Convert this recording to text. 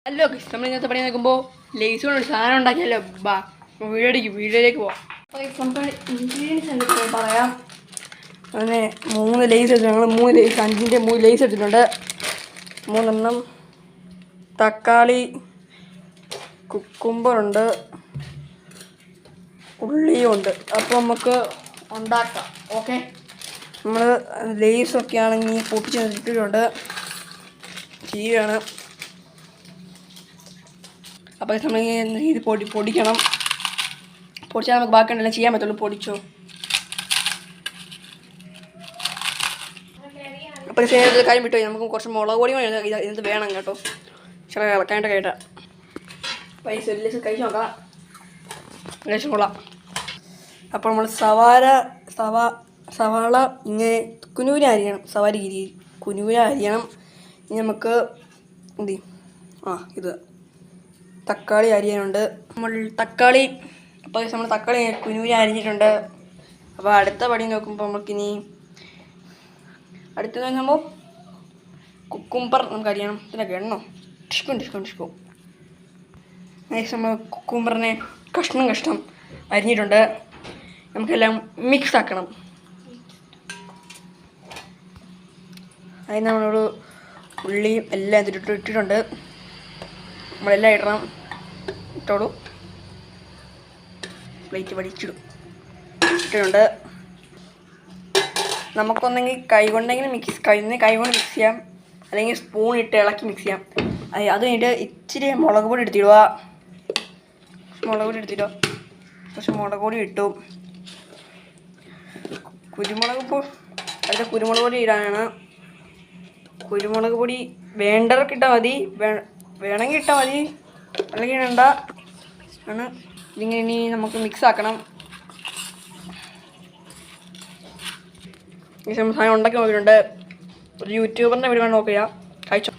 Hello guys, നമ്മൾ ഇന്നത്തെ പണി നോക്കുമ്പോൾ ലേസ് കൊണ്ട് ഒരു സാധനം ഉണ്ടാക്കിയല്ലോ. ബാ വീഡിയോയിലേക്ക് പോവാം. നമുക്ക് ഇൻഗ്രീഡിയൻസ് പറയാം. അങ്ങനെ 3 ലേസ് എടുത്തു. ഞങ്ങൾ 3 ലേസ് 5ൻ്റെ 3 ലേസ് എടുത്തിട്ടുണ്ട്. 3 തക്കാളി, കുക്കുംബറുണ്ട്, ഉള്ളിയും ഉണ്ട്. അപ്പോൾ നമുക്ക് ഉണ്ടാക്കാം. ഓക്കെ, നമ്മൾ ലേസൊക്കെ ആണെങ്കിൽ പൊട്ടിച്ച് ഇട്ടിട്ടുണ്ട്. ചെയ്യുകയാണ്. അപ്പോൾ നമ്മൾ ഇത് പൊടിക്കണം. പൊടിച്ചാൽ നമുക്ക് ബാക്കിയുണ്ടെല്ലാം ചെയ്യാൻ പറ്റുള്ളൂ. പൊടിച്ചോ. അപ്പോൾ കാര്യം വിട്ടു. നമുക്ക് കുറച്ച് മുളക് പൊടി ഇതിനകത്ത് വേണം കേട്ടോ. ചില ഇളക്കാനായിട്ട് കേട്ടാ പൈസ കഴിച്ച് നോക്കാം. ലേശം കൊള്ളാം. അപ്പോൾ നമ്മൾ സവാള ഇങ്ങനെ കുനുകുന അരിയണം. കുനുകുന അരിയണം. ഇനി നമുക്ക് എന്ത് ഇത് തക്കാളി അരിയാനുണ്ട്. നമ്മൾ തക്കാളി കുനുകുന അരിഞ്ഞിട്ടുണ്ട്. അപ്പോൾ അടുത്ത പടി നോക്കുമ്പോൾ നമുക്കിനി അടുത്തത് നോക്കുമ്പോൾ കുക്കുംബർ നമുക്ക് അരിയണം. ഇതിനൊക്കെ എണ്ണോ ടിഷ്കോ. നമ്മൾ കുക്കുംബറിനെ കഷ്ണം അരിഞ്ഞിട്ടുണ്ട്. നമുക്കെല്ലാം മിക്സ് ആക്കണം. അതിന് നമ്മളോട് ഉള്ളിയും എല്ലാം ഇട്ടിട്ടുണ്ട്. നമ്മളെല്ലാം ഇടണം. ഇട്ടോളൂ. പ്ലേറ്റ് ഇട്ടിട്ടുണ്ട്. നമുക്കൊന്നെങ്കിൽ കൈ കൊണ്ട് മിക്സ് ചെയ്യാം, അല്ലെങ്കിൽ സ്പൂൺ ഇട്ട് ഇളക്കി മിക്സ് ചെയ്യാം. അത് കഴിഞ്ഞിട്ട് ഇച്ചിരി മുളക് പൊടി എടുത്തിടുക. കുറച്ച് മുളക് പൊടി ഇട്ടു. കുരുമുളക് പൊടി ഇടാനാണ്. കുരുമുളക് പൊടി വേണ്ടവർക്ക് ഇട്ടാൽ മതി, വേണമെങ്കിൽ ഇട്ടാൽ മതി, അല്ലെങ്കിൽ വേണ്ട ആണ്. ഇതിങ്ങനെ ഇനി നമുക്ക് മിക്സ് ആക്കണം. ഈ സാധനം ഉണ്ടാക്കി നോക്കിയിട്ടുണ്ട്. ഒരു യൂട്യൂബറിൻ്റെ വീഡിയോ നോക്കുക, കഴിച്ചോ.